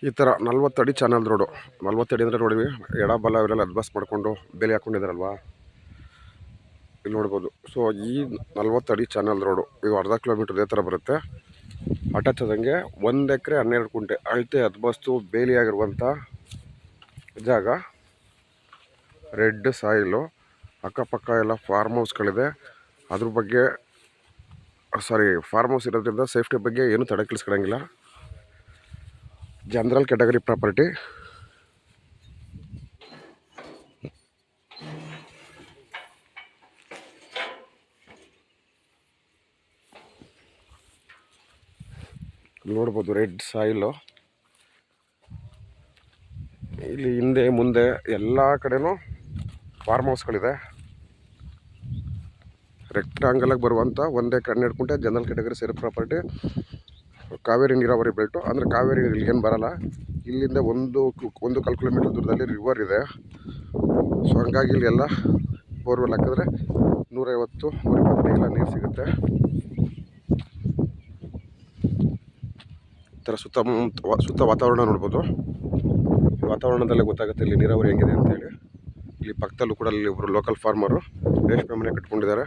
ಈ ಥರ 40 ಅಡಿ ಚಾನಲ್ ರೋಡು. 40 ಅಡಿ ಅಂದರೆ ನೋಡಿವಿ, ಎಡ ಬಲ ಇವರೆಲ್ಲ ಅಡ್ಬಸ್ ಮಾಡಿಕೊಂಡು ಬೇಲಿ ಹಾಕ್ಕೊಂಡಿದ್ದಾರಲ್ವಾ, ಇಲ್ಲಿ ನೋಡ್ಬೋದು. ಸೊ ಈ 40 ಅಡಿ ಚಾನಲ್ ರೋಡು ಇದು ಅರ್ಧ ಕಿಲೋಮೀಟ್ರ್ ಇದೇ ಥರ ಬರುತ್ತೆ. ಅಟ್ಯಾಚ್ ಆದಂಗೆ 1 ಎಕರೆ 12 ಗುಂಟೆ ಅಳತೆ ಅದ್ಬಸ್ತು ಬೇಲಿಯಾಗಿರುವಂಥ ಜಾಗ. ರೆಡ್ ಸಾಯಿಲು, ಅಕ್ಕಪಕ್ಕ ಎಲ್ಲ ಫಾರ್ಮ್ ಹೌಸ್ಗಳಿದೆ. ಅದ್ರ ಬಗ್ಗೆ ಫಾರ್ಮ್ ಹೌಸ್ ಇರೋದ್ರಿಂದ ಸೇಫ್ಟಿ ಬಗ್ಗೆ ಏನು ತಡೆ ಕೆಡಿಸ್ಕೊಳಂಗಿಲ್ಲ. General category property. ನೋಡ್ಬೋದು ರೆಡ್ ಸಾಯಿಲು. ಇಲ್ಲಿ ಹಿಂದೆ ಮುಂದೆ ಎಲ್ಲ ಕಡೆನೂ ಫಾರ್ಮ್ ಹೌಸ್ಗಳಿದೆ. ರೆಕ್ಟಾಂಗಲಾಗಿ ಬರುವಂಥ 1 ಎಕರೆ 12 ಗುಂಟೆ ಜನರಲ್ ಕ್ಯಾಟಗರಿ ಸೇರಿ ಪ್ರಾಪರ್ಟಿ. ಕಾವೇರಿ ನೀರಾವರಿ ಬೆಲ್ಟು, ಅಂದರೆ ಕಾವೇರಿ ಇಲ್ಲಿಗೇನು ಬರಲ್ಲ. ಇಲ್ಲಿಂದ ಒಂದು ಕಾಲು ಕಿಲೋಮೀಟ್ರ್ ದೂರದಲ್ಲಿ ರಿವರ್ ಇದೆ. ಸೊ ಹಂಗಾಗಿ ಇಲ್ಲೆಲ್ಲ ಬೋರ್ವೆಲ್ ಹಾಕಿದ್ರೆ 150-120 ಅಡಿಗೆಲ್ಲ ನೀರು ಸಿಗುತ್ತೆ. ಈ ಥರ ಸುತ್ತ ವಾತಾವರಣ ನೋಡ್ಬೋದು. ವಾತಾವರಣದಲ್ಲೇ ಗೊತ್ತಾಗುತ್ತೆ ಇಲ್ಲಿ ನೀರಾವರಿ ಹೆಂಗಿದೆ ಅಂತೇಳಿ. ಇಲ್ಲಿ ಪಕ್ಕದಲ್ಲೂ ಕೂಡ ಇಲ್ಲಿ ಒಬ್ಬರು ಲೋಕಲ್ ಫಾರ್ಮರು ರೇಷ್ಮೆ ಮನೆ ಕಟ್ಕೊಂಡಿದ್ದಾರೆ.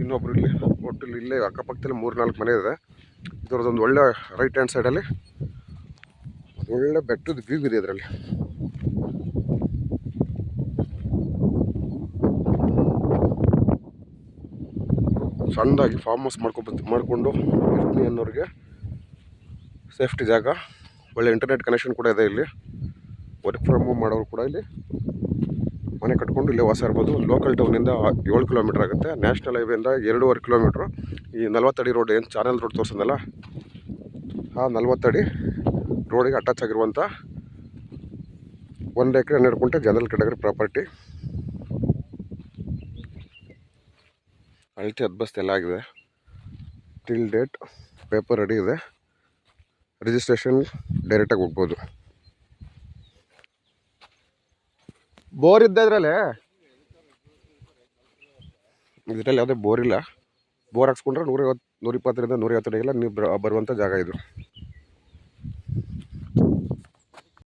ಇನ್ನೊಬ್ರು ಇಲ್ಲಿ ಒಟ್ಟು ಇಲ್ಲೇ ಅಕ್ಕಪಕ್ಕದಲ್ಲಿ 3-4 ಮನೆ ಇದೆ. ಇದರದೊಂದು ಒಳ್ಳೆ ರೈಟ್ ಹ್ಯಾಂಡ್ ಸೈಡಲ್ಲಿ ಒಳ್ಳೆ ಬೆಟ್ಟದ ವ್ಯೂ ಇದೆ. ಇದರಲ್ಲಿ ಸಣ್ಣದಾಗಿ ಫಾರ್ಮ್ ಹೌಸ್ ಮಾಡಿಕೊಂಡು ಇರ್ತೀನಿ ಅನ್ನೋರಿಗೆ ಸೇಫ್ಟಿ ಜಾಗ. ಒಳ್ಳೆ ಇಂಟರ್ನೆಟ್ ಕನೆಕ್ಷನ್ ಕೂಡ ಇದೆ. ಇಲ್ಲಿ ವರ್ಕ್ ಫ್ರಮ್ ಹೋಮ್ ಮಾಡೋರು ಕೂಡ ಇಲ್ಲಿ ಮನೆ ಕಟ್ಕೊಂಡು ಇಲ್ಲೇ ವಾಸ ಇರ್ಬೋದು. ಲೋಕಲ್ ಟೌನಿಂದ 7 ಕಿಲೋಮೀಟ್ರ್ ಆಗುತ್ತೆ. ನ್ಯಾಷನಲ್ ಹೈವೇಯಿಂದ 2.5 ಕಿಲೋಮೀಟ್ರು. ಈ 40 ಅಡಿ ರೋಡ್ ಏನು ಚಾನಲ್ ರೋಡ್ ತೋರಿಸಿದ್ನಲ್ಲ, ಆ 40 ಅಡಿ ರೋಡಿಗೆ ಅಟ್ಯಾಚ್ ಆಗಿರುವಂಥ 1 ಎಕರೆ 12 ಗುಂಟೆ ಜನರಲ್ ಕ್ಯಾಟಗರಿ ಪ್ರಾಪರ್ಟಿ. ಅಳತೆ ಅದ್ಬಸ್ತು ಎಲ್ಲ ಆಗಿದೆ. ಟಿಲ್ ಡೇಟ್ ಪೇಪರ್ ರೆಡಿ ಇದೆ. ರಿಜಿಸ್ಟ್ರೇಷನ್ ಡೈರೆಕ್ಟಾಗಿ ಹೋಗ್ಬೋದು. ಬೋರ್ ಇದ್ದದ್ರಲ್ಲೇ ಇದರಲ್ಲಿ ಯಾವುದೇ ಬೋರ್ ಇಲ್ಲ. ಬೋರ್ ಹಾಕ್ಸ್ಕೊಂಡ್ರೆ 120-120 ಅಡಿಗೆಲ್ಲ ನೀರು ಬರುವಂಥ ಜಾಗ ಇದು.